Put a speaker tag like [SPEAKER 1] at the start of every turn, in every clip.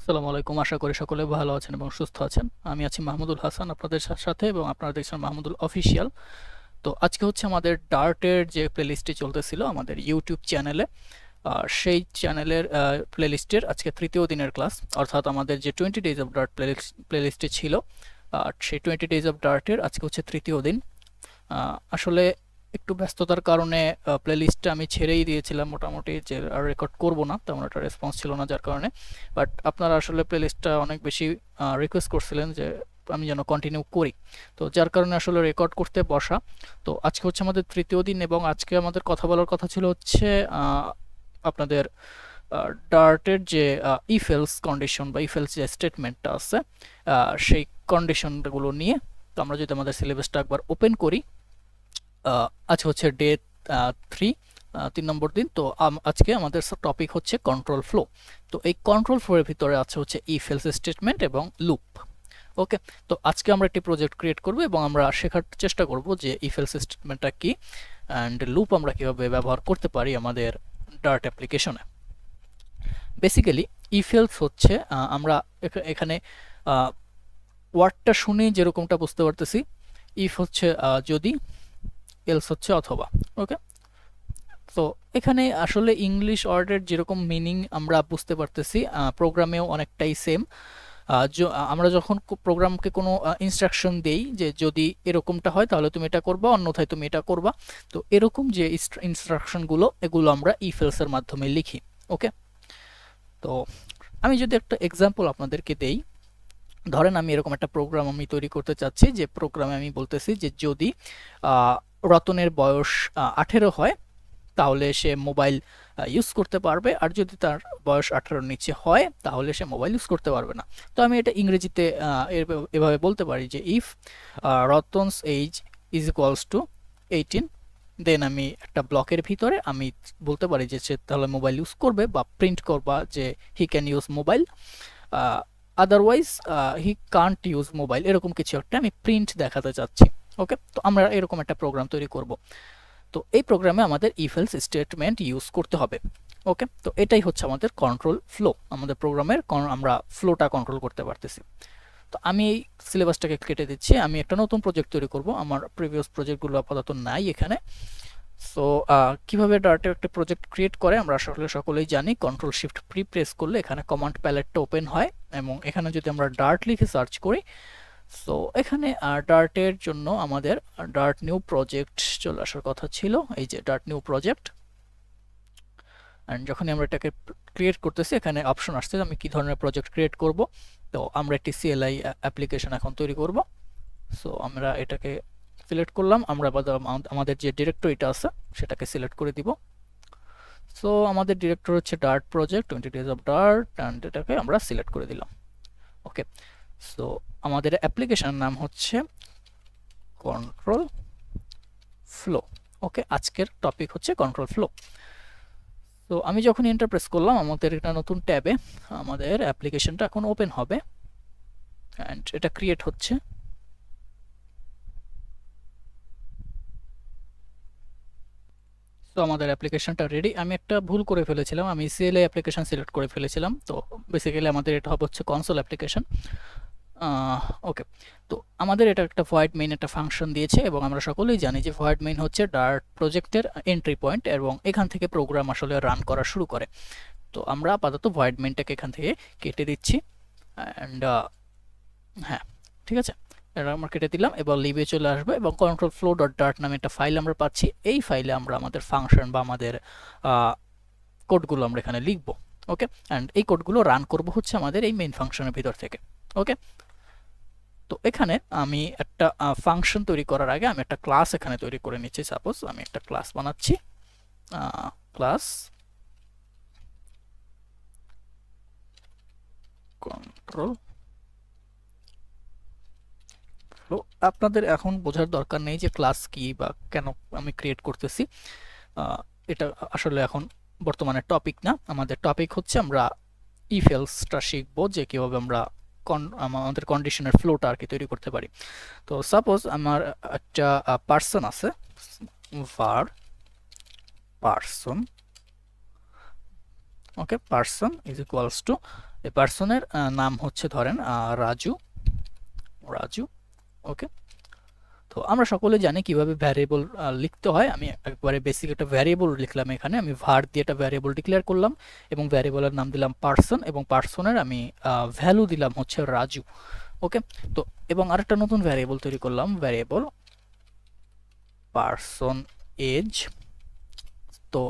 [SPEAKER 1] আসসালামু আলাইকুম। আশা করি সকলে ভালো আছেন এবং সুস্থ আছেন। আমি আছি মাহমুদুল হাসান আপনাদের সাথে এবং আপনারা দেখছেন মাহমুদুল অফিসিয়াল। তো আজকে হচ্ছে আমাদের ডার্টের যে প্লেলিস্টটি চলতেছিল আমাদের ইউটিউব চ্যানেলে, সেই চ্যানেলের প্লেলিস্টের আজকে তৃতীয় দিনের ক্লাস, অর্থাৎ আমাদের যে 20 ডেজ অফ ডার্ট প্লেলিস্টে ছিল, সেই 20 ডেজ অফ ডার্টের আজকে হচ্ছে তৃতীয় দিন। আসলে একটু ব্যস্ততার কারণে প্লেলিস্টটা আমি ছেড়েই দিয়েছিলাম মোটামুটি, যে আর রেকর্ড করব না, তেমন একটা রেসপন্স ছিল না যার কারণে। বাট আপনারা আসলে প্লেলিস্টটা অনেক বেশি রিকোয়েস্ট করছিলেন যে আমি যেন কন্টিনিউ করি, তো যার কারণে আসলে রেকর্ড করতে বসা। তো আজকে হচ্ছে আমাদের তৃতীয় দিন এবং আজকে আমাদের কথা বলার কথা ছিল হচ্ছে আপনাদের ডার্টের যে ইফেলস কন্ডিশন বা ইফেলস যে স্টেটমেন্টটা আছে, সেই কন্ডিশনগুলো নিয়ে। তো আমরা যদি আমাদের সিলেবাসটা একবার ওপেন করি, আজ হচ্ছে ডে 3, 3 নম্বর দিন। তো আজকে আমাদের টপিক হচ্ছে কন্ট্রোল ফ্লো। তো এই কন্ট্রোল ফ্লো এর ভিতরে আছে হচ্ছে ইফ এলস স্টেটমেন্ট এবং লুপ। ওকে, তো আজকে আমরা একটি প্রজেক্ট ক্রিয়েট করব এবং আমরা শেখার চেষ্টা করব যে ইফ এলস স্টেটমেন্টটা কি অ্যান্ড লুপ আমরা কিভাবে ব্যবহার করতে পারি আমাদের ডার্ট অ্যাপ্লিকেশনে। বেসিক্যালি ইফ এলস হচ্ছে আমরা এখানে ওয়ার্ডটা শুনে যেরকমটা বুঝতে পারতেছি, ইফ হচ্ছে যদি, এলস হচ্ছে অথবা। ওকে, তো এখানে আসলে ইংলিশ ওয়ার্ডের যেরকম মিনিং আমরা বুঝতে পারতেছি, প্রোগ্রামেও অনেকটাই সেম। আমরা যখন প্রোগ্রামকে কোনো ইনস্ট্রাকশন দেই যে যদি এরকমটা হয় তাহলে তুমি এটা করবা, অন্যথায় তুমি এটা করবা, তো এরকম যে ইনস্ট্রাকশনগুলো এগুলো আমরা ইফ এলস এর মাধ্যমে লিখি। ওকে, তো আমি যদি একটা এক্সাম্পল আপনাদেরকে দেই, ধরেন আমি এরকম একটা প্রোগ্রাম আমি তৈরি করতে চাচ্ছি, যে প্রোগ্রামে আমি বলতেছি যে যদি রতনের বয়স 18 হয় তাহলে সে মোবাইল ইউজ করতে পারবে, আর যদি তার বয়স 18-র নিচে হয় তাহলে সে মোবাইল ইউজ করতে পারবে না। তো আমি এটা ইংরেজিতে এভাবে বলতে পারি যে if Ratan's age is equals to 18, then আমি একটা ব্লকের ভিতরে আমি বলতে পারি যে সে তাহলে মোবাইল ইউজ করবে, বা প্রিন্ট করবা যে he can use mobile, otherwise he Kant use mobile, এরকম কিছু একটা আমি প্রিন্ট দেখাতে চাচ্ছি। ওকে, তো আমরা এরকম একটা প্রোগ্রাম তৈরি করব। তো এই প্রোগ্রামে আমাদের ইফ এলস স্টেটমেন্ট ইউজ করতে হবে। ওকে, তো এটাই হচ্ছে আমাদের কন্ট্রোল ফ্লো, আমাদের প্রোগ্রামের আমরা ফ্লোটা কন্ট্রোল করতে পারতেছি। তো আমি এই সিলেবাসটাকে কেটে দিচ্ছি, আমি একটা নতুন প্রজেক্ট তৈরি করব, আমার প্রিভিয়াস প্রজেক্টগুলো আপাতত নাই এখানে। সো কিভাবে ডার্টে একটা প্রজেক্ট ক্রিয়েট করে আমরা আসলে সকলেই জানি, কন্ট্রোল শিফট প্রি প্রেস করলে এখানে কমান্ড প্যালেটটা ওপেন হয়, এবং এখানে যদি আমরা ডার্ট লিখে সার্চ করি, সো এখানে ডার্টের জন্য আমাদের ডার্ট নিউ প্রজেক্ট চলে আসার কথা ছিল, এই যে ডার্ট নিউ প্রজেক্ট। অ্যান্ড যখন আমরা এটাকে ক্রিয়েট করতেছি এখানে অপশন আসছে আমি কি ধরনের প্রজেক্ট ক্রিয়েট করব। তো আমরা একটি সিএলআই অ্যাপ্লিকেশন এখন তৈরি করব। সো আমরা এটাকে সিলেক্ট করলাম, আমরা আমাদের যে ডিরেক্টরিটা আছে সেটাকে সিলেক্ট করে দিব। সো আমাদের ডিরেক্টর হচ্ছে Dart project 20 days of Dart, and এটাকে আমরা সিলেক্ট করে দিলাম। ওকে, সো আমাদের অ্যাপ্লিকেশন নাম হচ্ছে কন্ট্রোল ফ্লো। ওকে, আজকের টপিক হচ্ছে কন্ট্রোল ফ্লো। তো আমি যখন এন্টার প্রেস করলাম আমাদের একটা নতুন ট্যাবে আমাদের অ্যাপ্লিকেশনটা এখন ওপেন হবে, অ্যান্ড এটা ক্রিয়েট হচ্ছে। তো আমাদের অ্যাপ্লিকেশনটা রেডি। আমি একটা ভুল করে ফেলেছিলাম, আমি সিএলআই অ্যাপ্লিকেশন সিলেক্ট করে ফেলেছিলাম। তো বেসিক্যালি আমাদের এটা হবে হচ্ছে কনসোল অ্যাপ্লিকেশন। ওকে, তো আমাদের এটা একটা ভয়েড মেইন একটা ফাংশন দিয়েছে, এবং আমরা সকলেই জানি যে ভয়েড মেইন হচ্ছে ডার্ট প্রজেক্টের এন্ট্রি পয়েন্ট, এবং এখান থেকে প্রোগ্রাম আসলে রান করা শুরু করে। তো আমরা আপাতত ভয়েড মেইনটাকে এখান থেকে কেটে দিচ্ছি, অ্যান্ড হ্যাঁ, ঠিক আছে, এটা আমরা কেটে দিলাম। এবার লিভে চলে আসবে এবং কন্ট্রোল ফ্লো ডট ডার্ট নামে একটা ফাইল আমরা পাচ্ছি। এই ফাইলে আমরা আমাদের ফাংশন বা আমাদের কোডগুলো আমরা এখানে লিখবো। ওকে, অ্যান্ড এই কোডগুলো রান করব হচ্ছে আমাদের এই মেইন ফাংশনের ভিতর থেকে। ওকে, তো এখানে আমি একটা ফাংশন তৈরি করার আগে আমি একটা ক্লাস এখানে তৈরি করে নিচ্ছি। সাপোজ আমি একটা ক্লাস বানাচ্ছি, ক্লাস কন্ট্রোল ফ্লো। আপনাদের এখন বোঝার দরকার নেই যে ক্লাস কি বা কেন আমি ক্রিয়েট করতেছি, এটা আসলে এখন বর্তমানে টপিক না। আমাদের টপিক হচ্ছে আমরা ইফ এলসটা শিখবো, যে কিভাবে আমরা আমাদের কন্ডিশনের ফ্লোটা আর কি তৈরি করতে পারি। তো সাপোজ আমার একটা পার্সন আছে, var person. Okay, person is equals two এই পার্সনের নাম হচ্ছে ধরেন রাজু। রাজু ওকে। তো আমরা সকলে জানি কিভাবে ভ্যারিয়েবল লিখতে হয়। আমি একবারে বেসিক একটা ভ্যারিয়েবল লিখলাম এখানে, আমি var দিয়ে একটা ভ্যারিয়েবল ডিক্লেয়ার করলাম এবং ভ্যারিয়েবলের নাম দিলাম পার্সন এবং পার্সনের আমি ভ্যালু দিলাম হচ্ছে রাজু। ওকে। তো এবং আরেকটা নতুন ভ্যারিয়েবল তৈরি করলাম, ভ্যারিয়েবল পার্সন এজ। তো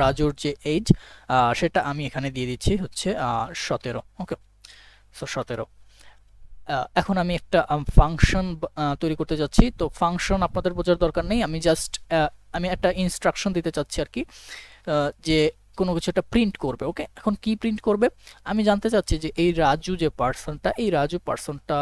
[SPEAKER 1] রাজুর যে এজ সেটা আমি এখানে দিয়ে দিচ্ছি হচ্ছে 17। ওকে, সো 17। এখন আমি একটা ফাংশন তৈরি করতে যাচ্ছি। তো ফাংশন আপনাদের বোঝার দরকার নেই, আমি জাস্ট আমি একটা ইনস্ট্রাকশন দিতে চাচ্ছি আর কি, যে কোনো কিছু একটা প্রিন্ট করবে। ওকে, এখন কি প্রিন্ট করবে আমি জানতে চাচ্ছি যে এই রাজু যে পার্সনটা, এই রাজু পার্সনটা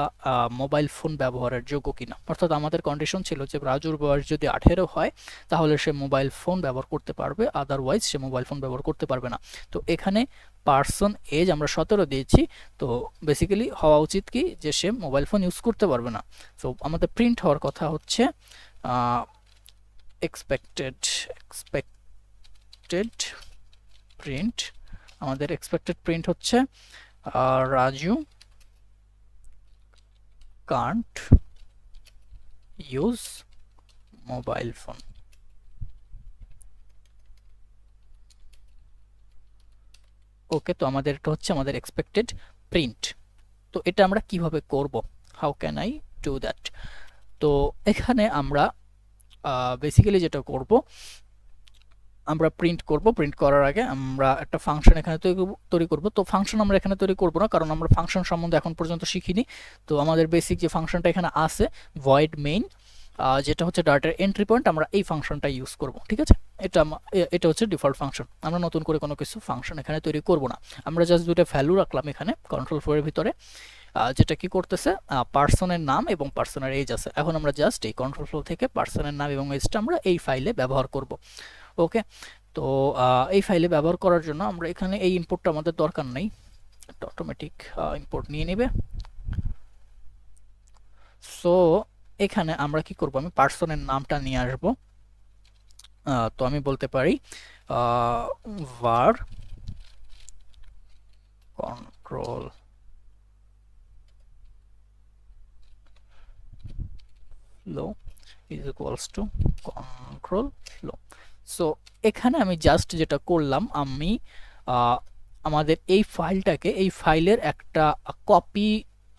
[SPEAKER 1] মোবাইল ফোন ব্যবহারের যোগ্য কিনা। অর্থাৎ আমাদের কন্ডিশন ছিল যে রাজুর বয়স যদি 18 হয় তাহলে সে মোবাইল ফোন ব্যবহার করতে পারবে, আদারওয়াইজ সে মোবাইল ফোন ব্যবহার করতে পারবে না। তো এখানে পার্সন এজ আমরা 17 দিয়েছি, তো বেসিক্যালি হওয়া উচিত কি যে সে মোবাইল ফোন ইউজ করতে পারবে না। তো আমাদের প্রিন্ট হওয়ার কথা হচ্ছে এক্সপেক্টেড প্রিন্ট। আমাদের এক্সপেক্টেড প্রিন্ট হচ্ছে Raju can't use mobile phone. Okay, তো আমাদের এটা হচ্ছে আমাদের এক্সপেক্টেড প্রিন্ট। তো এটা আমরা কিভাবে করব, how can I do that. তো এখানে আমরা বেসিক্যালি যেটা করব, আমরা প্রিন্ট করব। প্রিন্ট করার আগে আমরা একটা ফাংশন এখানে তৈরি করব। তো ফাংশন আমরা এখানে তৈরি করব না, কারণ আমরা ফাংশন সম্বন্ধে এখন পর্যন্ত শিখিনি। তো আমাদের বেসিক যে ফাংশনটা এখানে আছে ভয়েড মেইন, যেটা হচ্ছে ডাটার এন্ট্রি পয়েন্ট, আমরা এই ফাংশনটা ইউজ করব। ঠিক আছে, এটা হচ্ছে ডিফল্ট ফাংশন। আমরা নতুন করে কোনো কিছু ফাংশন এখানে তৈরি করব না, আমরা জাস্ট দুটো ভ্যালু রাখলাম এখানে কন্ট্রোল ফ্লোর এর ভিতরে, যেটা কি করতেছে পার্সনের নাম এবং পার্সনের এজ আছে। এখন আমরা জাস্ট এই কন্ট্রোল ফ্লো থেকে পার্সনের নাম এবং এজটা আমরা এই ফাইলে ব্যবহার করব। ওকে, তো এই ফাইলে ব্যবহার করার জন্য আমরা এখানে এই ইনপুটটা আমাদের দরকার নেই, এটা অটোমেটিক ইম্পোর্ট নিয়ে নেবে। সো এখানে আমরা কি করব, আমি পার্সনের নামটা নিয়ে আসব। তো আমি বলতে পারি var control flow is equals to control flow। So এখানে আমি জাস্ট যেটা করলাম, আমি আমাদের এই ফাইলটাকে, এই ফাইলের একটা কপি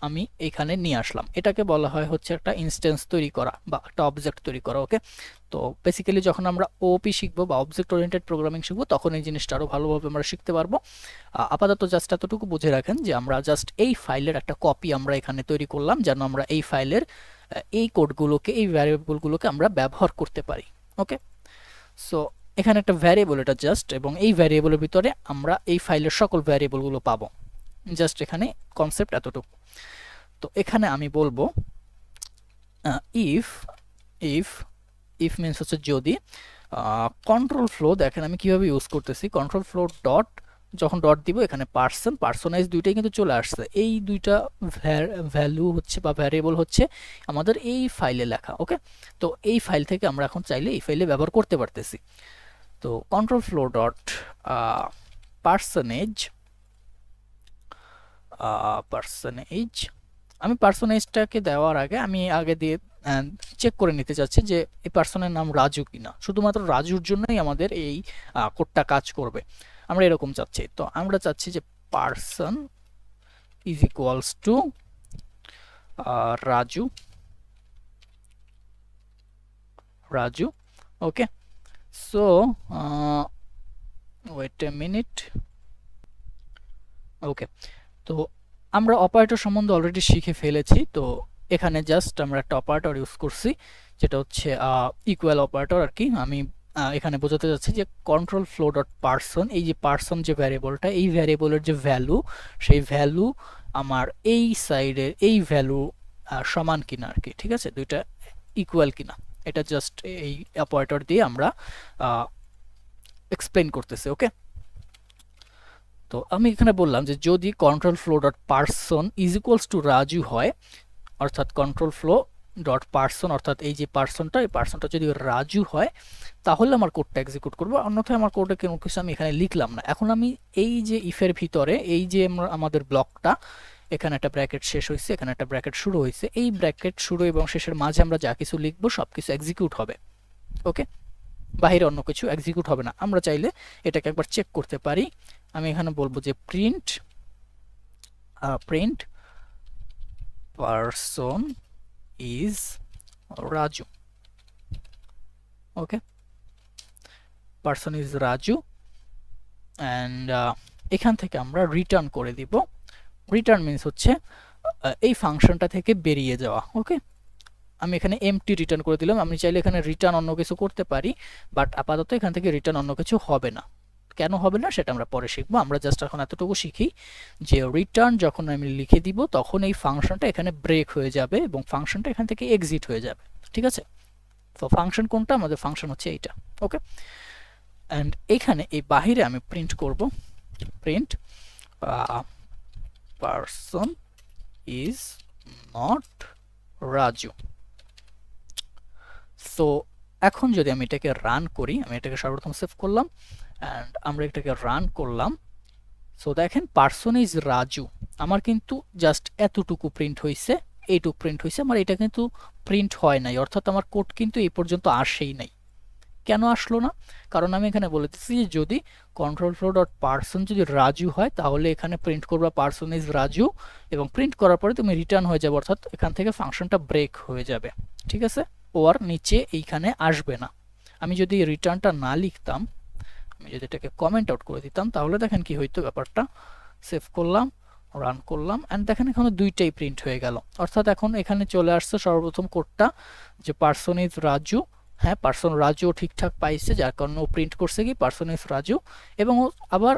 [SPEAKER 1] আমি এখানে নিয়ে আসলাম। এটাকে বলা হয় হচ্ছে একটা ইনস্ট্যান্স তৈরি করা বা একটা অবজেক্ট তৈরি করা। ওকে, তো বেসিক্যালি যখন আমরা ওপি শিখবো বা অবজেক্ট ওরিয়েন্টেড প্রোগ্রামিং শিখবো তখন এই জিনিসটা আরো ভালোভাবে আমরা শিখতে পারবো। আপাতত জাস্ট এতটুকু বুঝে রাখেন যে আমরা জাস্ট এই ফাইলের একটা কপি আমরা এখানে তৈরি করলাম, যেন আমরা এই ফাইলের এই কোডগুলোকে, এই ভ্যারিয়েবলগুলোকে আমরা ব্যবহার করতে পারি। ওকে, সো এখানে একটা ভ্যারিয়েবল এটা জাস্ট, এবং এই ভ্যারিয়েবলের ভিতরে আমরা এই ফাইলের সকল ভ্যারিয়েবলগুলো পাবো। জাস্ট এখানে কনসেপ্ট এতটুকু। তো এখানে আমি বলবো ইফ মিনস হচ্ছে যদি কন্ট্রোল ফ্লো, দেখেন আমি কিভাবে ইউজ করতেছি, কন্ট্রোল ফ্লো ডট, যখন ডট দিব এখানে পার্সোনাইজ দুইটাই কিন্তু চলে আসছে। এই দুইটা ভ্যালু হচ্ছে বা ভ্যারিয়েবল হচ্ছে আমাদের এই ফাইলে লেখা। ওকে, তো এই ফাইল থেকে আমরা এখন চাইলে এই ফাইলে ব্যবহার করতে পারতেছি। তো কন্ট্রোল ফ্লো ডট পার্সোনেজ, আমি পার্সোনেজটাকে দেওয়ার আগে আমি আগে দিয়ে চেক করে নিতে চাচ্ছি যে এই পার্সনের নাম রাজু কিনা। শুধুমাত্র রাজুর জন্যই আমাদের এই কোডটা কাজ করবে, আমরা এরকম চাচ্ছি। তো আমরা চাচ্ছি যে person is equals to Raju. Okay, so wait a minute. Okay, তো আমরা অপারেটর সম্বন্ধে অলরেডি শিখে ফেলেছি। তো এখানে জাস্ট আমরা একটা অপারেটর ইউজ করছি, যেটা হচ্ছে ইকুয়াল অপারেটর আর কি। আমি এখানে বোঝাতে যাচ্ছি যে কন্ট্রোল ফ্লো ডট পার্সন, এই যে পার্সন যে ভ্যারিয়েবলটা, এই ভ্যারিয়েবলের যে ভ্যালু, সেই ভ্যালু আমার এই সাইডের এই ভ্যালু সমান কিনা আর কি। ঠিক আছে, দুইটা ইকুয়াল কিনা, এটা জাস্ট এই অপারেটর দিয়ে আমরা এক্সপ্লেন করতেছি। ওকে, তো আমি এখানে বললাম যে যদি control flow dot person is equals to Raju হয়, অর্থাৎ কন্ট্রোল ফ্লো ডট পার্সন, অর্থাৎ এই যে পার্সনটা, এই পার্সনটা যদি রাজু হয় তাহলে আমার কোডটা এক্সিকিউট করবো, অন্যথায় আমার কোডে কোনো কিছু আমি এখানে লিখলাম না। এখন আমি এই যে ইফের ভিতরে এই যে আমাদের ব্লকটা, এখানে একটা ব্র্যাকেট শেষ হয়েছে, এখানে একটা ব্র্যাকেট শুরু হয়েছে, এই ব্র্যাকেট শুরু এবং শেষের মাঝে আমরা যা কিছু লিখবো সব কিছু এক্সিকিউট হবে। ওকে, বাইরে অন্য কিছু এক্সিকিউট হবে না। আমরা চাইলে এটাকে একবার চেক করতে পারি। আমি এখানে বলবো যে print person is Raju. Okay, person is Raju, and এখান থেকে আমরা রিটার্ন করে দিব। রিটার্ন মিন্স হচ্ছে এই ফাংশনটা থেকে বেরিয়ে যাওয়া। ওকে, আমি এখানে এমটি রিটার্ন করে দিলাম। আমি চাইলে এখানে রিটার্ন অন্য কিছু করতে পারি, বাট আপাতত এখান থেকে রিটার্ন অন্য কিছু হবে না। কেন হবে না সেটা আমরা পরে শিখবো। আমরা জাস্ট এখন এতটুকু শিখি যে রিটার্ন যখন আমি লিখে দিব তখন এই ফাংশনটা এখানে ব্রেক হয়ে যাবে এবং ফাংশনটা এখান থেকে এক্সিট হয়ে যাবে। ঠিক আছে, তো ফাংশন কোনটা? আমাদের ফাংশন হচ্ছে এইটা। ওকে, অ্যান্ড এখানে এই বাহিরে আমি প্রিন্ট করব, print person is not Raju. So এখন যদি আমি এটাকে রান করি, আমি এটাকে সর্বপ্রথম সেভ করলাম অ্যান্ড আমরা এটাকে রান করলাম। সো দেখেন পারসন ইজ রাজু, আমার কিন্তু জাস্ট এতটুকু প্রিন্ট হয়েছে, এইটুকু প্রিন্ট হয়েছে, আমার এটা কিন্তু প্রিন্ট হয় নাই, অর্থাৎ আমার কোড কিন্তু এই পর্যন্ত আসেই নাই। কেন আসলো না? কারণ আমি এখানে বলে দিচ্ছি যে যদি কন্ট্রোল ফ্লো ডট পারসন যদি রাজু হয় তাহলে এখানে প্রিন্ট করবা পারসন ইজ রাজু এবং প্রিন্ট করার পরে তুমি রিটার্ন হয়ে যাবে, অর্থাৎ এখান থেকে ফাংশনটা ব্রেক হয়ে যাবে। ঠিক আছে, ও আর নিচে এইখানে আসবে না। আমি যদি রিটার্নটা না লিখতাম, আমি যদি এটাকে কমেন্ট আউট করে দিতাম তাহলে দেখেন কি হইতো ব্যাপারটা। সেভ করলাম, রান করলাম, অ্যান্ড দেখেন এখানে দুইটাই প্রিন্ট হয়ে গেল, অর্থাৎ এখন এখানে চলে আসছে সর্বপ্রথম কোডটা যে পারসন ইজ রাজু। হ্যাঁ, পারসন রাজু ঠিকঠাক পাইছে, যার কারণে ও প্রিন্ট করছে কি পারসন ইজ রাজু, এবং ও আবার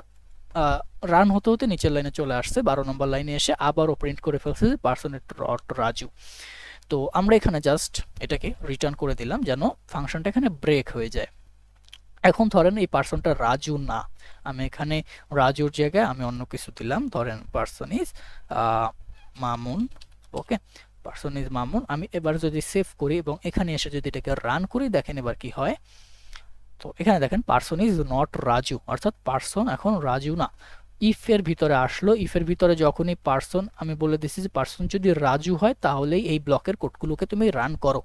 [SPEAKER 1] রান হতে হতে নিচের লাইনে চলে আসছে, 12 নম্বর লাইনে এসে আবারও প্রিন্ট করে ফেলছে যে পারসন রাজু। তো আমরা এখানে জাস্ট এটাকে রিটার্ন করে দিলাম যেন ফাংশনটা এখানে ব্রেক হয়ে যায়। এখন ধরেন এই পার্সনটা রাজু না, আমি এখানে রাজুর জায়গায় আমি অন্য কিছু দিলাম, ধরেন person is Mamun. Okay, person is Mamun. আমি এবার যদি সেভ করি এবং এখানে এসে যদি এটাকে রান করি, দেখেন এবার কি হয়। তো এখানে দেখেন পার্সন ইজ নট রাজু, অর্থাৎ পার্সন এখন রাজু না। ইফের ভিতরে আসলো, ইফের ভিতরে যখনই পার্সন, আমি বলে দিচ্ছি যে পার্সন যদি রাজু হয় তাহলেই এই ব্লকের কোডগুলোকে তুমি রান করো।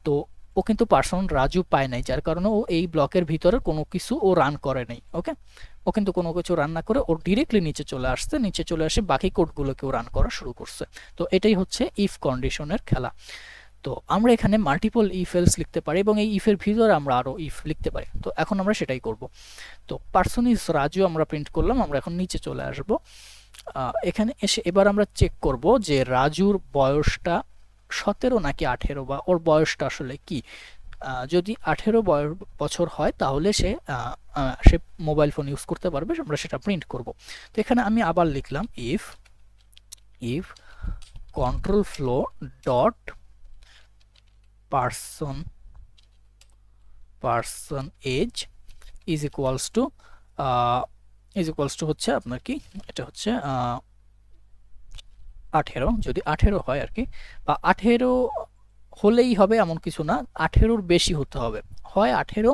[SPEAKER 1] তো ও কিন্তু পার্সন রাজু পায় নাই, যার কারণে ও এই ব্লকের ভিতরে কোনো কিছু ও রান করে নাই। ওকে, ও কিন্তু কোনো কিছু রান না করে ও ডিরেক্টলি নিচে চলে আসছে, নিচে চলে আসে বাকি কোডগুলোকেও রান করা শুরু করছে। তো এটাই হচ্ছে ইফ কন্ডিশনের খেলা। তো আমরা এখানে মাল্টিপল ইফ এলস লিখতে পারি এবং এই ইফের ভিতরে আমরা আরো ইফ লিখতে পারি। তো এখন আমরা সেটাই করব। তো পার্সন ইজ রাজু আমরা প্রিন্ট করলাম, আমরা এখন নিচে চলে আসব। এখানে এসে এবার আমরা চেক করব যে রাজুর বয়সটা 17 নাকি 18, বা ওর বয়সটা আসলে কি। যদি 18 বছর হয় তাহলে সে মোবাইল ফোন ইউজ করতে পারবে, আমরা সেটা প্রিন্ট করব। তো এখানে আমি আবার লিখলাম if control flow dot person age is equals to হচ্ছে আপনার কি, এটা হচ্ছে 18। যদি 18 হয় আর কি, বা 18 হলেই হবে এমন কিছু না, 18-র বেশি হতে হবে, হয় 18,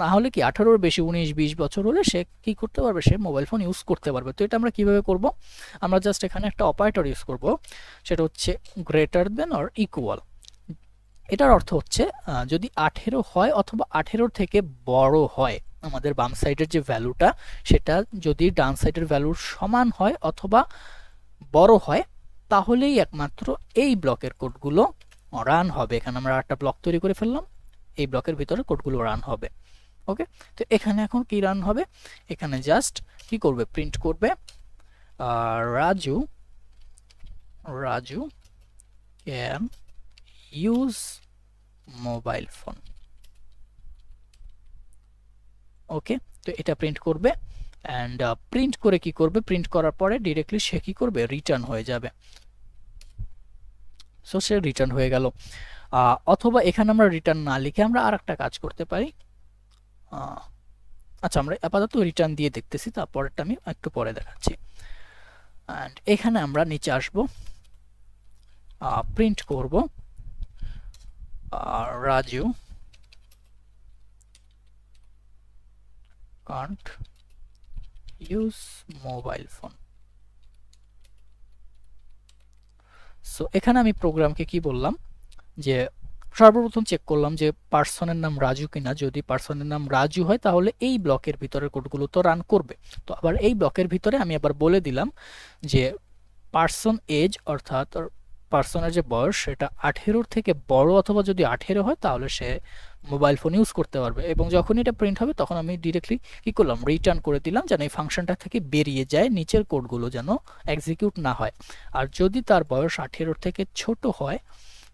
[SPEAKER 1] না হলে কি 18-র বেশি 19-20 বছর হলে সে কি করতে পারবে, সে মোবাইল ফোন ইউজ করতে পারবে। তো এটা আমরা কিভাবে করব? আমরা জাস্ট এখানে একটা অপারেটর ইউজ করব, সেটা হচ্ছে গ্রেটার দেন অর ইকুয়াল। এটার অর্থ হচ্ছে যদি 18 হয় অথবা 18-র থেকে বড় হয়, আমাদের বাম সাইডের যে ভ্যালুটা সেটা যদি ডান সাইডের ভ্যালুর সমান হয় অথবা বড় হয়, তাহলেই একমাত্র এই ব্লকের কোডগুলো রান হবে। এখানে আমরা একটা ব্লক তৈরি করে ফেললাম, এই ব্লকের ভিতরে কোডগুলো রান হবে। ওকে, তো এখানে এখন কি রান হবে? এখানে জাস্ট কি করবে, প্রিন্ট করবে Raju can use mobile phone. Okay, তো এটা প্রিন্ট করবে অ্যান্ড প্রিন্ট করে কি করবে, প্রিন্ট করার পরে ডিরেক্টলি সে কি করবে, রিটার্ন হয়ে যাবে। সো সে রিটার্ন হয়ে গেল। অথবা এখানে আমরা রিটার্ন না লিখে আমরা আর একটা কাজ করতে পারি। আচ্ছা, আমরা আপাতত রিটার্ন দিয়ে দেখতেছি, তারপরটা আমি একটু পরে দেখাচ্ছি। অ্যান্ড এখানে আমরা নিচে আসব, প্রিন্ট করব Raju can't use mobile phone. So এখানে আমি প্রোগ্রামকে কি বললাম যে সর্বপ্রথম চেক করলাম যে পার্সনের নাম রাজু কিনা। যদি পার্সনের নাম রাজু হয় তাহলে এই ব্লকের ভিতরের কোডগুলো তো রান করবে। তো আবার এই ব্লকের ভিতরে আমি আবার বলে দিলাম যে পার্সন এজ অর্থাৎ পার্সনের যে বয়স সেটা 18 থেকে বড় অথবা যদি 18 হয় তাহলে সে মোবাইল ফোন ইউজ করতে পারবে। এবং যখন এটা প্রিন্ট হবে তখন আমি ডিরেক্টলি কি করলাম রিটার্ন করে দিলাম যেন এই ফাংশনটা থেকে বেরিয়ে যায়, নিচের কোডগুলো যেন এক্সিকিউট না হয়। আর যদি তার বয়স 18 থেকে ছোট হয়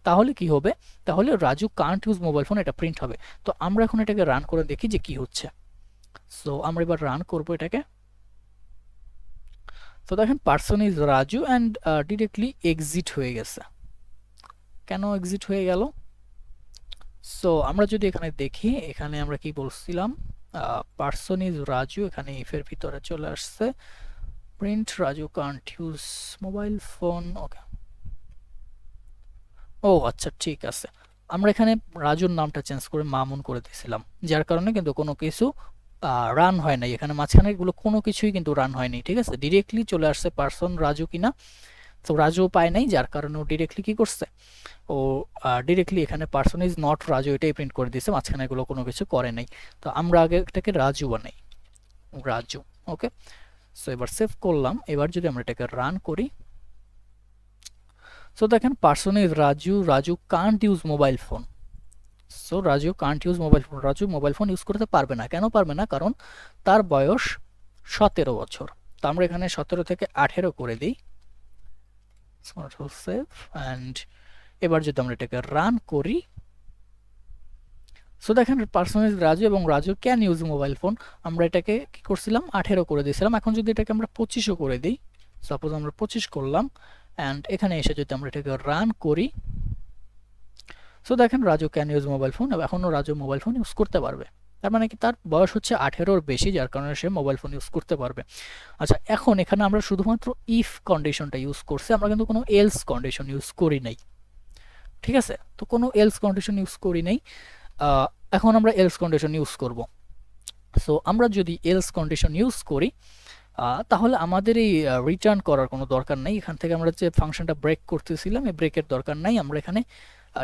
[SPEAKER 1] তাহলে কি হবে, তাহলে Raju can't use mobile phone এটা প্রিন্ট হবে। তো আমরা এখন এটাকে রান করে দেখি যে কি হচ্ছে। সো আমরা এবার রান করব এটাকে। তো দেখেন person is Raju and directly exit হয়ে গেছে। কেন এক্সিট হয়ে গেল? সো আমরা যদি এখানে দেখি, এখানে আমরা কি বলছিলাম, পার্সন ইজ রাজু, এখানে ইফের ভিতরে চলে আসছে print Raju can't use mobile phone. Okay, ও আচ্ছা ঠিক আছে, আমরা এখানে রাজুর নামটা চেঞ্জ করে মামুন করে দিয়েছিলাম, যার কারণে কিন্তু কোনো কিছু রান হয় নাই। এখানে মাঝখানে এগুলো কোনো কিছুই কিন্তু রান হয়নি, ঠিক আছে। ডিরেক্টলি চলে আসছে পার্সন রাজু কিনা। তো রাজু পায় নাই, যার কারণে ও ডিরেক্টলি কি করছে, ও ডিরেক্টলি এখানে পার্সন ইজ নট রাজু এটাই প্রিন্ট করে দিয়েছে, মাঝখানে এগুলো কোনো কিছু করে নাই। তো আমরা আগে এটাকে রাজু বানাই, রাজু। ওকে, সো এবার সেভ করলাম। এবার যদি আমরা এটাকে রান করি, সো দেখেন person is Raju, Raju can't use mobile phone. So Raju can't use mobile phone, Raju mobile phone use করতে পারবে না। কেন পারবে না? কারণ তার বয়স 17 বছর। তো আমরা এখানে 17 থেকে 18 করে দিই। সেভ অ্যান্ড এবার যদি আমরা এটাকে রান করি, সো দেখেন পার্সন ইজ রাজু এবং Raju can use mobile phone. আমরা এটাকে কি করছিলাম 18 করে দিয়েছিলাম। এখন যদি এটাকে আমরা 25 করে দিই, সাপোজ আমরা 25 করলাম অ্যান্ড এখানে এসে যদি আমরা এটাকে রান করি, সো দেখেন Raju can use mobile phone, এখনও রাজু মোবাইল ফোন ইউজ করতে পারবে। তার মানে কি তার বয়স হচ্ছে 18-র বেশি, যার কারণে সে মোবাইল ফোন ইউজ করতে পারবে। আচ্ছা, এখন এখানে আমরা শুধুমাত্র ইফ কন্ডিশনটা ইউজ করছি, আমরা কিন্তু কোনো এলস কন্ডিশন ইউজ করি নাই, ঠিক আছে। তো কোনো এলস কন্ডিশন ইউজ করি নাই। এখন আমরা এলস কন্ডিশন ইউজ করব। সো আমরা যদি এলস কন্ডিশন ইউজ করি তাহলে আমাদের এই রিটার্ন করার কোনো দরকার নাই। এখান থেকে আমরা যে ফাংশনটা ব্রেক করতেছিলাম এই ব্রেকের দরকার নাই। আমরা এখানে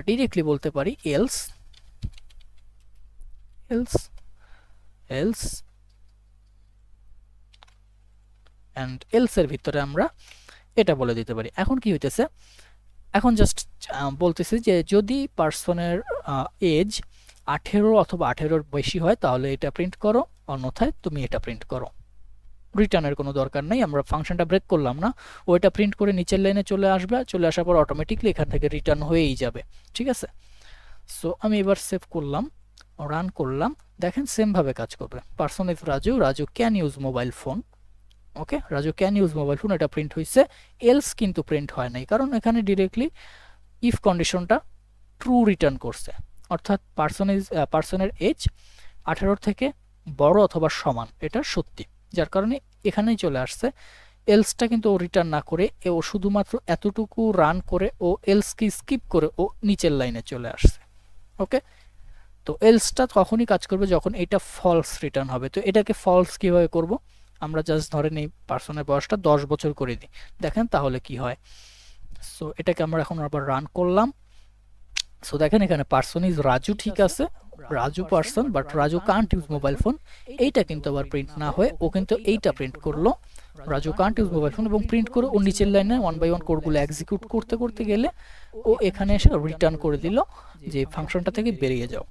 [SPEAKER 1] ডিরেক্টলি বলতে পারি এলস এলস এলস অ্যান্ড এলসের ভিতরে আমরা এটা বলে দিতে পারি। এখন কি হইতেছে, এখন জাস্ট বলতেছি যে যদি পার্সনের এজ 18 অথবা 18-র বেশি হয় তাহলে এটা প্রিন্ট করো, অন্যথায় তুমি এটা প্রিন্ট করো। রিটার্নের কোনো দরকার নেই, আমরা ফাংশনটা ব্রেক করলাম না, ওইটা প্রিন্ট করে নিচের লাইনে চলে আসবে, চলে আসার পর অটোমেটিকলি এখান থেকে রিটার্ন হয়েই যাবে, ঠিক আছে। সো আমি এবার সেভ করলাম, রান করলাম, দেখেন সেমভাবে কাজ করবে। Person is Raju, Raju can use mobile phone. Okay, Raju can use mobile phone এটা প্রিন্ট হয়েছে, এলস কিন্তু প্রিন্ট হয় নাই, কারণ এখানে ডিরেক্টলি ইফ কন্ডিশনটা ট্রু রিটার্ন করছে, অর্থাৎ পার্সনের এজ 18 থেকে বড় অথবা সমান, এটা সত্যি, যার কারণে এখানেই চলে আসছে। এলসটা কিন্তু ও রিটার্ন না করে ও শুধুমাত্র এতটুকু রান করে ও এলসকে স্কিপ করে ও নিচের লাইনে চলে আসছে। ওকে, তো এলসটা তখনই কাজ করবে যখন এটা ফলস রিটার্ন হবে। তো এটাকে ফলস কিভাবে করব, আমরা জাস্ট ধরে নেই পার্সনের বয়সটা 10 বছর করে দিই, দেখেন তাহলে কি হয়। সো এটাকে আমরা এখন আবার রান করলাম। সো দেখেন এখানে পার্সন ইজ রাজু ঠিক আছে, Raju person, but Raju can't use mobile phone, এইটা কিন্তু আবার প্রিন্ট না হয়ে ও কিন্তু এইটা প্রিন্ট করলো, Raju can't use mobile phone, এবং প্রিন্ট করে ও নিচের লাইনে 1 বাই 1 কোডগুলো এক্সিকিউট করতে করতে গেলে ও এখানে এসে রিটার্ন করে দিল যে ফাংশনটা থেকে বেরিয়ে যাও।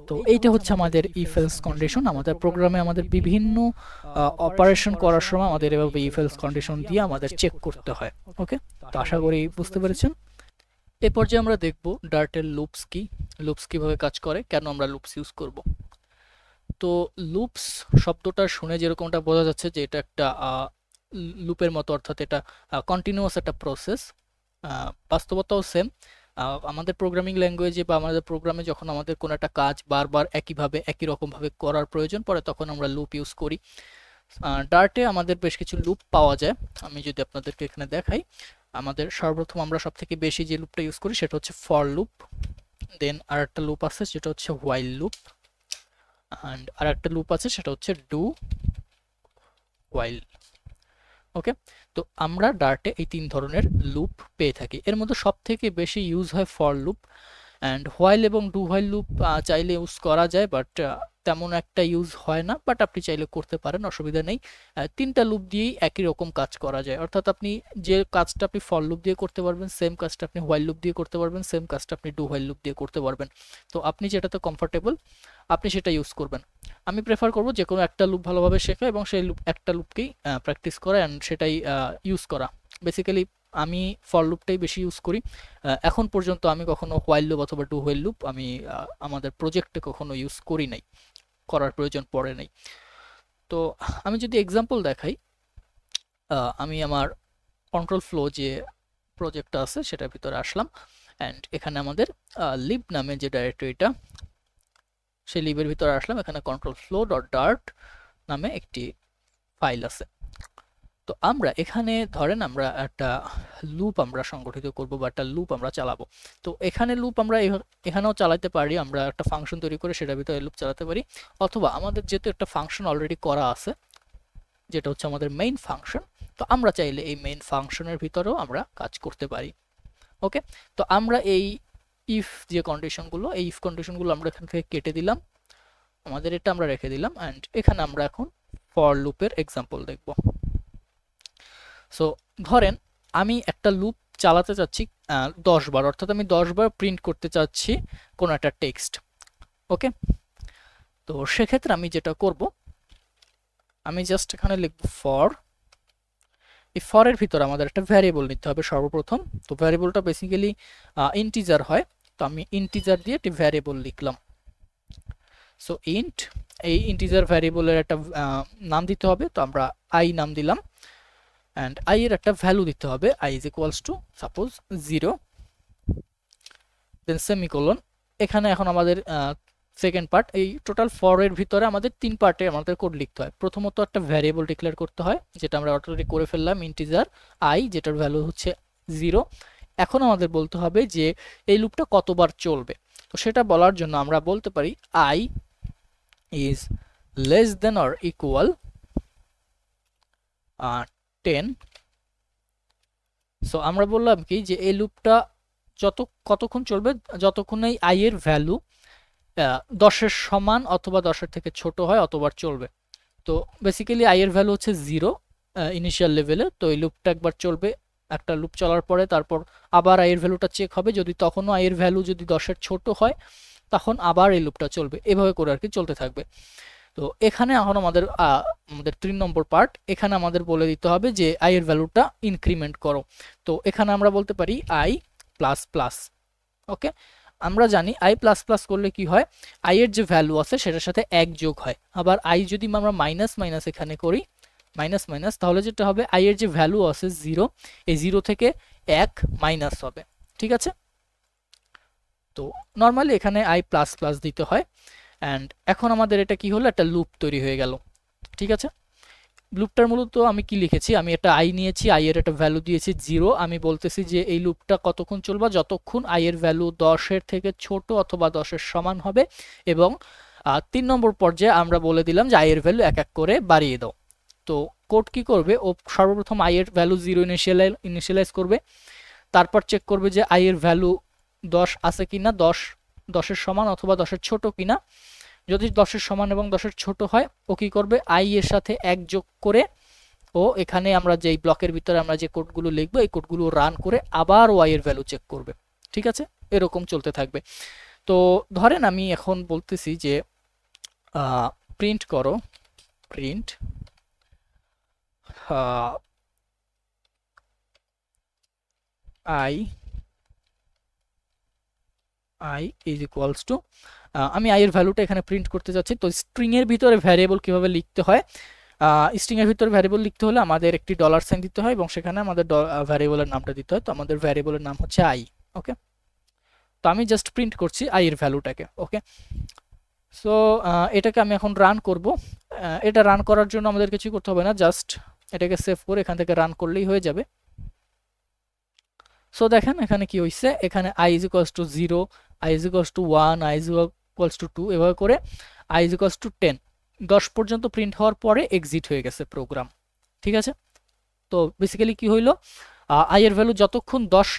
[SPEAKER 1] তো এইটা হচ্ছে আমাদের ইফ এলস কন্ডিশন। আমাদের প্রোগ্রামে আমাদের বিভিন্ন অপারেশন করার সময় আমাদের এভাবে ইফ এলস কন্ডিশন দিয়ে আমাদের চেক করতে হয়। ওকে, তো আশা করি বুঝতে পেরেছেন। এ পর্যায়ে আমরা দেখব ডার্টের লুপস কি, লুপস কিভাবে কাজ করে, কেন আমরা লুপস ইউজ করব। তো লুপস শব্দটা শুনে যেরকমটা বোঝা যাচ্ছে যে এটা একটা লুপের মতো, অর্থাৎ এটা কন্টিনিউয়াস একটা প্রসেস। বাস্তবতাও সেম। আমাদের প্রোগ্রামিং ল্যাঙ্গুয়েজে বা আমাদের প্রোগ্রামে যখন আমাদের কোনো একটা কাজ বারবার একইভাবে একই রকমভাবে করার প্রয়োজন পড়ে তখন আমরা লুপ ইউজ করি। ডার্টে আমাদের বেশ কিছু লুপ পাওয়া যায়, আমি যদি আপনাদেরকে এখানে দেখাই। আমাদের সর্বপ্রথম আমরা সব থেকে বেশি যে লুপটা ইউজ করি সেটা হচ্ছে ফর লুপ। দেন আর একটা লুপ আছে যেটা হচ্ছে হোয়াইল লুপ, অ্যান্ড আর একটা লুপ আছে সেটা হচ্ছে ডু হোয়াইল। ওকে, তো আমরা ডার্টে এই 3 ধরনের লুপ পেয়ে থাকি। এর মধ্যে সব থেকে বেশি ইউজ হয় ফর লুপ, অ্যান্ড হোয়াইল এবং ডু হোয়াইল লুপ চাইলে ইউজ করা যায়, বাট তেমন একটা ইউজ হয় না, বাট আপনি চাইলে করতে পারেন, অসুবিধা নেই। 3টা লুপ দিয়েই একই রকম কাজ করা যায়, অর্থাৎ আপনি যে কাজটা আপনি ফর লুপ দিয়ে করতে পারবেন সেম কাজটা আপনি হোয়াইল লুপ দিয়ে করতে পারবেন, সেম কাজটা আপনি ডু হোয়াইল লুপ দিয়ে করতে পারবেন। তো আপনি যেটাতে কমফোর্টেবল আপনি সেটা ইউজ করবেন। আমি প্রেফার করব যে কোনো একটা লুপ ভালোভাবে শেখা এবং সেই লুপ একটা লুপকেই প্র্যাকটিস করা অ্যান্ড সেটাই ইউজ করা। বেসিক্যালি আমি ফর লুপটাই বেশি ইউজ করি। এখন পর্যন্ত আমি কখনো হোয়াইল লুপ অথবা ডু হোয়াইল লুপ আমি আমাদের প্রজেক্টে কখনো ইউজ করি নাই, করার প্রয়োজন পড়ে নাই। তো আমি যদি এক্সাম্পল দেখাই, আমি আমার কন্ট্রোল ফ্লো যে প্রজেক্টটা আছে সেটার ভিতরে আসলাম, অ্যান্ড এখানে আমাদের লিব নামে যে ডাইরেক্টরিটা, সেই লিবের ভিতরে আসলাম। এখানে কন্ট্রোল ফ্লো ডট ডার্ট নামে একটি ফাইল আছে। তো আমরা এখানে ধরেন আমরা একটা লুপ আমরা সংগঠিত করব বা একটা লুপ আমরা চালাবো। তো এখানে লুপ আমরা এখানেও চালাতে পারি, আমরা একটা ফাংশন তৈরি করে সেটার ভিতরে লুপ চালাতে পারি, অথবা আমাদের যেহেতু একটা ফাংশন অলরেডি করা আছে যেটা হচ্ছে আমাদের মেইন ফাংশন, তো আমরা চাইলে এই মেইন ফাংশনের ভিতরেও আমরা কাজ করতে পারি। ওকে, তো আমরা এই ইফ যে কন্ডিশনগুলো, এই ইফ কন্ডিশনগুলো আমরা এখান থেকে কেটে দিলাম, আমাদের এটা আমরা রেখে দিলাম, অ্যান্ড এখানে আমরা এখন ফর লুপের এক্সাম্পল দেখব। সো ধরেন আমি একটা লুপ চালাতে চাচ্ছি 10 বার, অর্থাৎ আমি 10 বার প্রিন্ট করতে চাচ্ছি কোনো একটা টেক্সট। ওকে, তো সেক্ষেত্রে আমি যেটা করব, আমি জাস্ট এখানে লিখব ফর। এই ফরের ভিতরে আমাদের একটা ভ্যারিয়েবল নিতে হবে সর্বপ্রথম। তো ভ্যারিয়েবলটা বেসিক্যালি ইন্টিজার হয়, তো আমি ইন্টিজার দিয়ে একটি ভ্যারিয়েবল লিখলাম। সো ইন্ট, এই ইন্টিজার ভ্যারিয়েবলের একটা নাম দিতে হবে, তো আমরা আই নাম দিলাম, অ্যান্ড আই এর একটা ভ্যালু দিতে হবে, I is equals to suppose 0, then semicolon. এখানে এখন আমাদের সেকেন্ড পার্ট, এই টোটাল ফরের ভিতরে আমাদের 3 পার্টে আমাদের কোড লিখতে হয়। প্রথমত একটা ভ্যারিয়েবল ডিক্লেয়ার করতে হয়, যেটা আমরা অলরেডি করে ফেললাম, ইন্টিজার আই, যেটার ভ্যালু হচ্ছে 0। এখন আমাদের বলতে হবে যে এই লুপটা কতবার চলবে। তো সেটা বলার জন্য আমরা বলতে পারি I is less than or equal 10। So আমরা বললাম কি যে এই লুপটা কতক্ষণ চলবে, যতক্ষণ এই আই এর ভ্যালু 10-এর সমান অথবা 10-এর থেকে ছোট হয় অতবার চলবে। তো বেসিক্যালি আই এর ভ্যালু হচ্ছে 0 ইনিশিয়াল লেভেলে, তো এই লুপটা একবার চলবে, একটা লুপ চলার পরে তারপর আবার আই এর ভ্যালুটা চেক হবে, যদি তখনও আই এর ভ্যালু যদি 10-এর ছোট হয় তখন আবার এই লুপটা চলবে, এভাবে করে আর কি চলতে থাকবে। তো এখানে এখন আমাদের 3 নম্বর পার্ট, এখানে আমাদের বলে দিতে হবে যে আই এর ভ্যালুটা ইনক্রিমেন্ট করো। তো এখানে আমরা বলতে পারি আই প্লাস প্লাস। ওকে, আমরা জানি আই প্লাস প্লাস করলে কি হয়, আই এর যে ভ্যালু আছে সেটার সাথে 1 যোগ হয়। আবার আই যদি আমরা মাইনাস মাইনাস এখানে করি, মাইনাস মাইনাস, তাহলে যেটা হবে আই এর যে ভ্যালু আছে 0, এই 0 থেকে 1 মাইনাস হবে। ঠিক আছে, তো নর্মালি এখানে আই প্লাস প্লাস দিতে হয়। অ্যান্ড এখন আমাদের এটা কি হলো, একটা লুপ তৈরি হয়ে গেল। ঠিক আছে, লুপটার মূলত আমি কি লিখেছি, আমি একটা আই নিয়েছি, আই এর একটা ভ্যালু দিয়েছি 0, আমি বলতেছি যে এই লুপটা কতক্ষণ চলবে, যতক্ষণ আই এর ভ্যালু 10-এর থেকে ছোট অথবা 10-এর সমান হবে। এবং 3 নম্বর পর্যায়ে আমরা বলে দিলাম যে আই এর ভ্যালু এক এক করে বাড়িয়ে দাও। তো কোড কি করবে, ও সর্বপ্রথম আই এর ভ্যালু 0 ইনিশিয়ালাইজ করবে, তারপর চেক করবে যে আই এর ভ্যালু 10 আছে কিনা, 10-এর সমান অথবা 10-এর ছোট কিনা। যদি 10-এর সমান এবং 10-এর ছোট হয়, ও কি করবে, আই এর সাথে 1 যোগ করে ও এখানে আমরা যেই ব্লকের ভিতরে আমরা যে কোডগুলো লিখবো এই কোডগুলো রান করে আবার ওয়াই এর ভ্যালু চেক করবে। ঠিক আছে, এরকম চলতে থাকবে। তো ধরেন আমি এখন বলতেছি যে প্রিন্ট করো, print I is equals two, আমি আই এর ভ্যালুটা এখানে প্রিন্ট করতে যাচ্ছি। তো স্ট্রিং এর ভিতরে ভ্যারিয়েবল কিভাবে লিখতে হয়, স্ট্রিং এর ভিতরে ভ্যারিয়েবল লিখতে হলে আমাদের একটি $সাইন দিতে হয় এবং সেখানে আমাদের ভ্যারিয়েবলের নামটা দিতে হয়। তো আমাদের ভ্যারিয়েবলের নাম হচ্ছে আই। ওকে, তো আমি জাস্ট প্রিন্ট করছি আই এর ভ্যালুটাকে। ওকে, সো এটাকে আমি এখন রান করব। এটা রান করার জন্য আমাদের কিছু করতে হবে না, জাস্ট এটাকে সেভ করে এখান থেকে রান করলেই হয়ে যাবে। সো দেখেন এখানে কি হয়েছে, এখানে I is equals two 0, i is equals to 1, i is equals to 2, এভাবে করে i is equals to 10 10 পর্যন্ত প্রিন্ট হওয়ার পরে এক্সিট হয়ে গেছে প্রোগ্রাম। ঠিক আছে, তো বেসিক্যালি কি হইলো, i এর ভ্যালু যতক্ষণ 10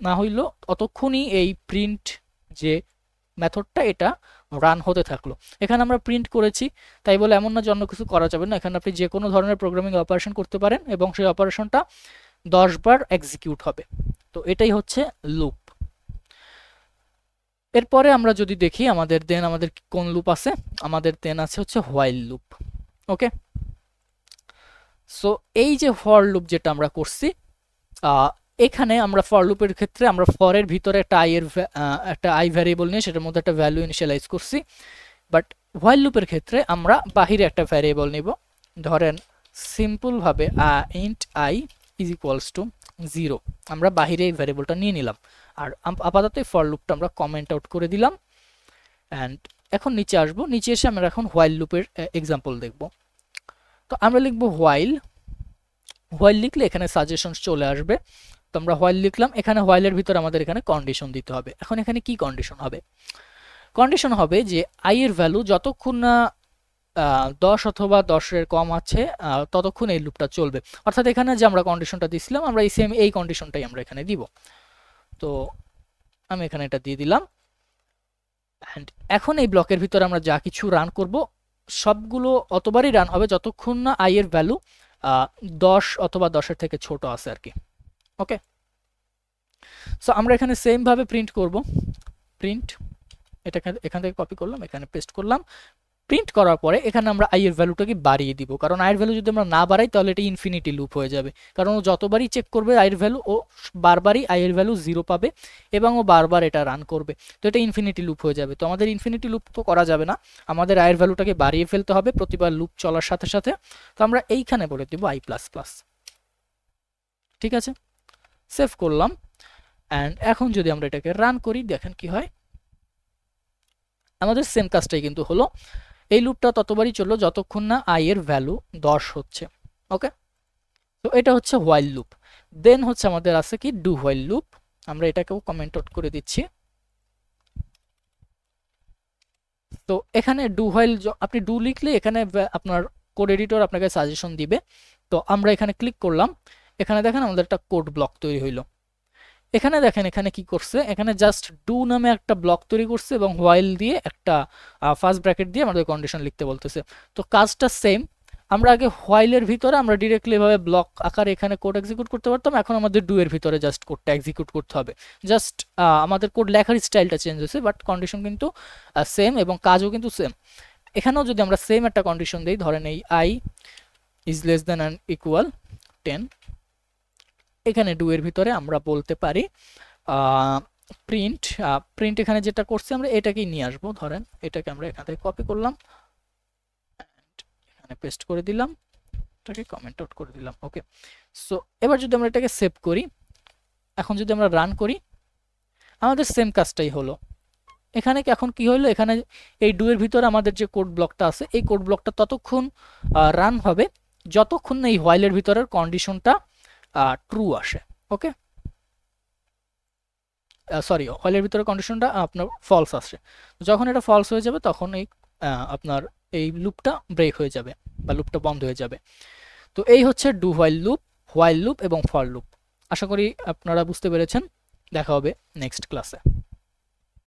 [SPEAKER 1] না হইলো ততক্ষণই এই প্রিন্ট যে মেথডটা এটা রান হতে থাকলো। এখানে আমরা প্রিন্ট করেছি তাই বলে এমন না যে অন্য কিছু করা যাবে না, এখানে আপনি যে কোনো ধরনের প্রোগ্রামিং অপারেশন করতে পারেন এবং সেই অপারেশনটা 10 বার এক্সিকিউট হবে। তো এটাই হচ্ছে লুপ। এরপরে আমরা যদি দেখি আমাদের কোন লুপ আছে, আমাদের দেন আছে হচ্ছে হোয়াইল লুপ। ওকে, সো এই যে ফর লুপ যেটা আমরা করছি, এখানে আমরা ফর লুপের ক্ষেত্রে আমরা ফরের ভিতরে একটা আই ভ্যারিয়েবল নিয়ে সেটার মধ্যে একটা ভ্যালু ইনিশিয়ালাইজ করছি, বাট হোয়াইল লুপের ক্ষেত্রে আমরা বাহিরে একটা ভ্যারিয়েবল নিব, ধরেন সিম্পল ভাবে int I is equals two 0, আমরা বাহিরে এই ভ্যারিয়েবলটা নিয়ে নিলাম। আর আপাতত ফর লুপটা আমরা কমেন্ট আউট করে দিলাম। অ্যান্ড এখন নিচে আসবো, নিচে এসে আমরা এখন হোয়াইল লুপের এক্সাম্পল দেখব। তো আমরা লিখব হোয়াইল লিখলে এখানে সাজেশন চলে আসবে। তো আমরা হোয়াইল লিখলাম, এখানে হোয়াইলের ভিতরে আমাদের এখানে কন্ডিশন দিতে হবে। এখন এখানে কি কন্ডিশন হবে? কন্ডিশন হবে যে আই এর ভ্যালু যতক্ষণ না 10 অথবা 10 এর কম আছে ততক্ষণ এই লুপটা চলবে। অর্থাৎ এখানে যে আমরা কন্ডিশনটা দিয়েছিলাম আমরা এই কন্ডিশনটাই আমরা এখানে দিব। তো আমি এখানে এটা দিয়ে দিলাম। এন্ড এখন এই ব্লকের ভিতরে আমরা যা কিছু রান করব সবগুলো অতবারই রান হবে যতক্ষণ না আই এর ভ্যালু 10 অথবা 10 এর থেকে ছোট আছে আর কি। ওকে, সো আমরা এখানে সেম ভাবে প্রিন্ট করব। প্রিন্ট, এটা এখান থেকে কপি করলাম, এখানে পেস্ট করলাম। প্রিন্ট করার পরে এখানে আমরা i এর ভ্যালুটাকে বাড়িয়ে দিব, কারণ i এর ভ্যালু যদি আমরা না বাড়াই তাহলে এটা ইনফিনিটি লুপ হয়ে যাবে। কারণ ও যতবারই চেক করবে i এর ভ্যালু, ও বারবারই i এর ভ্যালু 0 পাবে এবং ও বারবার এটা রান করবে। তো এটা ইনফিনিটি লুপ হয়ে যাবে। তো আমাদের ইনফিনিটি লুপ তো করা যাবে না, আমাদের i এর ভ্যালুটাকে বাড়িয়ে ফেলতে হবে প্রতিবার লুপ চলার সাথে সাথে। তো আমরা এইখানে বলে দেব i++। ঠিক আছে, সেভ করলাম। এন্ড এখন যদি আমরা এটাকে রান করি, দেখেন কি হয়। আমাদের সেম কাজটাই কিন্তু হলো। এই লুপটা ততবারই চললো যতক্ষণ না i এর ভ্যালু 10 হচ্ছে। ওকে, তো এটা হচ্ছে হোয়াইল লুপ। দেন হচ্ছে আমাদের আছে কি ডু হোয়াইল লুপ। আমরা এটাকেও কমেন্ট আউট করে দিচ্ছি। তো এখানে ডু হোয়াইল, আপনি ডু লিখলে এখানে আপনার কোড এডিটর আপনাকে সাজেশন দিবে। তো আমরা এখানে ক্লিক করলাম, এখানে দেখেন আমাদের একটা কোড ব্লক তৈরি হইলো। এখানে দেখেন এখানে কি করছে, এখানে জাস্ট ডু নামে একটা ব্লক তৈরি করছে এবং হোয়াইল দিয়ে একটা ফার্স্ট ব্র্যাকেট দিয়ে আমাদের কন্ডিশন লিখতে বলতেছে। তো কাজটা সেম। আমরা আগে হোয়াইলের ভিতরে আমরা ডিরেক্টলি এভাবে ব্লক আকারে এখানে কোড এক্সিকিউট করতে পারতাম, এখন আমাদের ডু এর ভিতরে জাস্ট কোডটা এক্সিকিউট করতে হবে। জাস্ট আমাদের কোড লেখার স্টাইলটা চেঞ্জ হয়েছে, বাট কন্ডিশন কিন্তু সেম এবং কাজও কিন্তু সেম। এখানেও যদি আমরা সেম একটা কন্ডিশন দিই, ধরেন এই i is less than and equal 10, এখানে ডু এর ভিতরে আমরা বলতে পারি প্রিন্ট এখানে যেটা করছি আমরা এটাকেই নিয়ে আসবো। ধরেন এটাকে আমরা এখান থেকে কপি করলাম, এখানে পেস্ট করে দিলাম, এটাকে কমেন্ট আউট করে দিলাম। ওকে, সো এবার যদি আমরা এটাকে সেভ করি, এখন যদি আমরা রান করি, আমাদের সেম কাজটাই হলো। এখানে এখন কি হলো, এখানে এই ডু এর ভিতরে আমাদের যে কোড ব্লকটা আছে এই কোড ব্লকটা ততক্ষণ রান হবে যতক্ষণ না এই হোয়াইলের ভিতরের কন্ডিশনটা ট্রু আসে। ওকে, সরি, হোয়াইলের ভিতরে কন্ডিশনটা আপনার ফলস আসে। যখন এটা ফলস হয়ে যাবে তখন এই আপনার এই লুপটা ব্রেক হয়ে যাবে বা লুপটা বন্ধ হয়ে যাবে। তো এই হচ্ছে ডু হোয়াইল লুপ এবং ফর লুপ। আশা করি আপনারা বুঝতে পেরেছেন। দেখা হবে নেক্সট ক্লাসে।